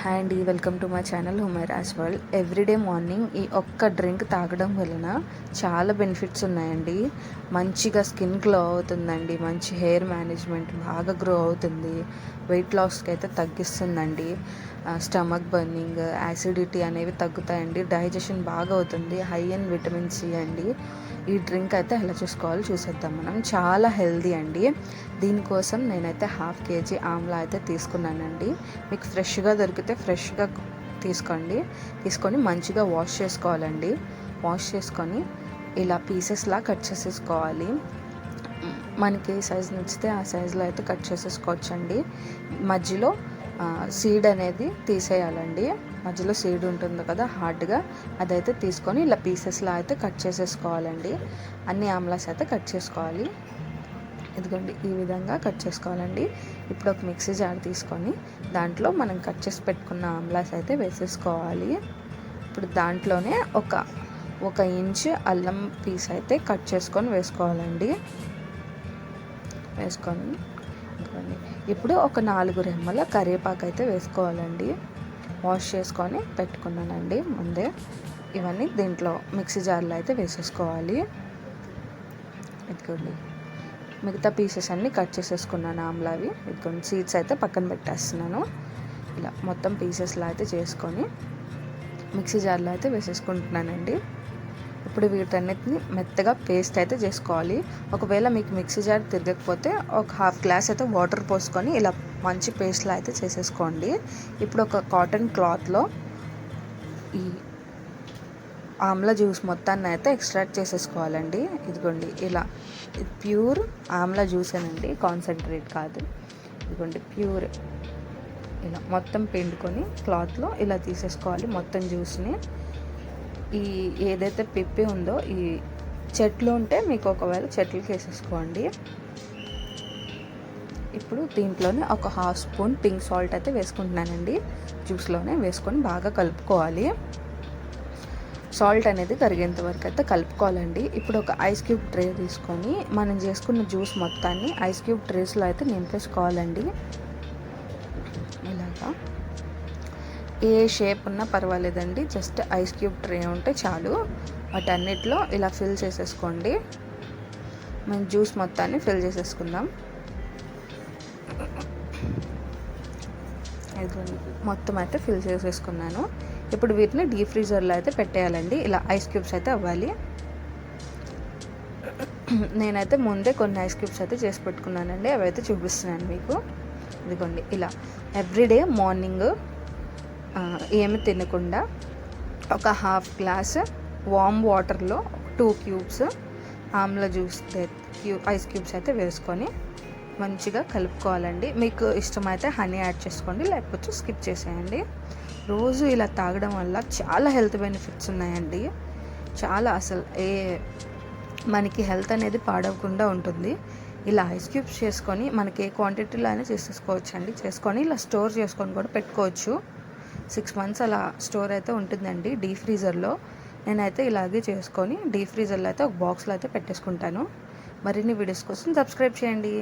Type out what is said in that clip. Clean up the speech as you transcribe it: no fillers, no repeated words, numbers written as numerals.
Hi అండి, welcome to my channel Humaira's world. Everyday morning ఈ ఒక్క డ్రింక్ తాగడం వలన చాలా బెనిఫిట్స్ ఉన్నాయండి. మంచిగా స్కిన్ గ్లో అవుతుందండి, మంచి హెయిర్ మేనేజ్మెంట్ బాగా గ్రో అవుతుంది, వెయిట్ లాస్కి అయితే తగ్గిస్తుందండి, స్టమక్ బర్నింగ్, యాసిడిటీ అనేవి తగ్గుతాయండి, డైజెషన్ బాగా అవుతుంది, హై ఇన్ విటమిన్ సి అండి. ఈ డ్రింక్ అయితే ఎలా చేసుకోవాలో చూసేద్దాం. మనం చాలా హెల్దీ అండి. దీనికోసం నేనైతే 1/2 kg ఆమ్లా అయితే తీసుకున్నానండి. మీకు ఫ్రెష్గా దొరికితే ఫ్రెష్గా తీసుకొని మంచిగా వాష్ చేసుకోవాలండి. వాష్ చేసుకొని ఇలా పీసెస్లా కట్ చేసేసుకోవాలి. మనకి ఏ సైజు నచ్చితే ఆ సైజులో అయితే కట్ చేసేసుకోవచ్చండి. మధ్యలో సీడ్ అనేది తీసేయాలండి. మధ్యలో సీడ్ ఉంటుంది కదా హార్డ్గా, అదైతే తీసుకొని ఇలా పీసెస్లా అయితే కట్ చేసేసుకోవాలండి. అన్ని ఆమ్లాస్ అయితే కట్ చేసుకోవాలి. ఇదిగోండి, ఈ విధంగా కట్ చేసుకోవాలండి. ఇప్పుడు ఒక మిక్సీ జార్ తీసుకొని దాంట్లో మనం కట్ చేసి పెట్టుకున్న ఆమ్లాస్ అయితే వేసేసుకోవాలి. ఇప్పుడు దాంట్లోనే ఒక ఇంచ్ అల్లం పీస్ అయితే కట్ చేసుకొని వేసుకోవాలండి. వేసుకొని ఇప్పుడు ఒక 4 రెమ్మల కరివేపాకు అయితే వేసుకోవాలండి. వాష్ చేసుకొని పెట్టుకున్నానండి ముందే. ఇవన్నీ దీంట్లో మిక్సీ జార్లో అయితే వేసేసుకోవాలి. ఇదిగోండి, మిగతా పీసెస్ అన్నీ కట్ చేసేసుకున్నాను ఆమ్లావి. ఇదిగోండి, సీడ్స్ అయితే పక్కన పెట్టేస్తున్నాను. ఇలా మొత్తం పీసెస్లో అయితే చేసుకొని మిక్సీ జార్లో అయితే వేసేసుకుంటున్నానండి. ఇప్పుడు వీటన్నిటిని మెత్తగా పేస్ట్ అయితే చేసుకోవాలి. ఒకవేళ మీకు మిక్సీ జార్ తిరగకపోతే ఒక 1/2 గ్లాస్ అయితే వాటర్ పోసుకొని ఇలా మంచి పేస్ట్లా అయితే చేసేసుకోండి. ఇప్పుడు ఒక కాటన్ క్లాత్లో ఈ ఆమ్లా జ్యూస్ మొత్తాన్ని అయితే ఎక్స్ట్రాక్ట్ చేసేసుకోవాలండి. ఇదిగోండి, ఇలా ప్యూర్ ఆమ్లా జ్యూసేనండి, కాన్సన్ట్రేట్ కాదు. ఇదిగోండి, ప్యూర్ ఇలా మొత్తం పిండుకొని క్లాత్లో ఇలా తీసేసుకోవాలి మొత్తం జ్యూస్ని. ఈ ఏదైతే పిప్పి ఉందో ఈ చెట్లు ఉంటే మీకు ఒకవేళ చెట్లకి వేసేసుకోండి. ఇప్పుడు దీంట్లోనే ఒక 1/2 స్పూన్ పింక్ సాల్ట్ అయితే వేసుకుంటున్నానండి. జ్యూస్లోనే వేసుకొని బాగా కలుపుకోవాలి. సాల్ట్ అనేది కరిగేంత వరకు అయితే కలుపుకోవాలండి. ఇప్పుడు ఒక ఐస్ క్యూబ్ ట్రే తీసుకొని మనం చేసుకున్న జ్యూస్ మొత్తాన్ని ఐస్ క్యూబ్ ట్రేస్లో అయితే నింపేసుకోవాలండి. ఇలాగా ఏ షేప్ ఉన్నా పర్వాలేదండి, జస్ట్ ఐస్ క్యూబ్ ట్రే ఉంటే చాలు. వాటన్నిటిలో ఇలా ఫిల్ చేసేసుకోండి. మనం జ్యూస్ మొత్తాన్ని ఫిల్ చేసేసుకుందాం. మొత్తం అయితే ఫిల్ చేసేసుకున్నాను. ఇప్పుడు వీటిని డీప్ ఫ్రీజర్లో అయితే పెట్టేయాలండి. ఇలా ఐస్ క్యూబ్స్ అయితే అవ్వాలి. నేనైతే ముందే కొన్ని ఐస్ క్యూబ్స్ అయితే చేసి పెట్టుకున్నానండి, అవి అయితే చూపిస్తున్నాను మీకు. ఇదిగోండి, ఇలా ఎవ్రీడే మార్నింగ్ ఏమి తినకుండా ఒక 1/2 గ్లాస్ వామ్ వాటర్లో 2 cubes Amla juice ice cubes అయితే వేసుకొని మంచిగా కలుపుకోవాలండి. మీకు ఇష్టమైతే హనీ యాడ్ చేసుకోండి, లేకపోతే స్కిప్ చేసేయండి. రోజు ఇలా తాగడం వల్ల చాలా హెల్త్ బెనిఫిట్స్ ఉన్నాయండి. చాలా అసలు మనకి హెల్త్ అనేది పాడవకుండా ఉంటుంది. ఇలా ఐస్ క్యూబ్స్ చేసుకొని మనకి ఏ క్వాంటిటీలో అయినా చేసేసుకోవచ్చు అండి. చేసుకొని ఇలా స్టోర్ చేసుకొని కూడా పెట్టుకోవచ్చు. 6 months అలా స్టోర్ అయితే ఉంటుందండి డీప్ ఫ్రీజర్లో. నేనైతే ఇలాగే చేసుకొని డీప్ ఫ్రీజర్లో అయితే ఒక బాక్స్లో అయితే పెట్టేసుకుంటాను. మరిన్ని వీడియోస్ కోసం సబ్స్క్రైబ్ చేయండి.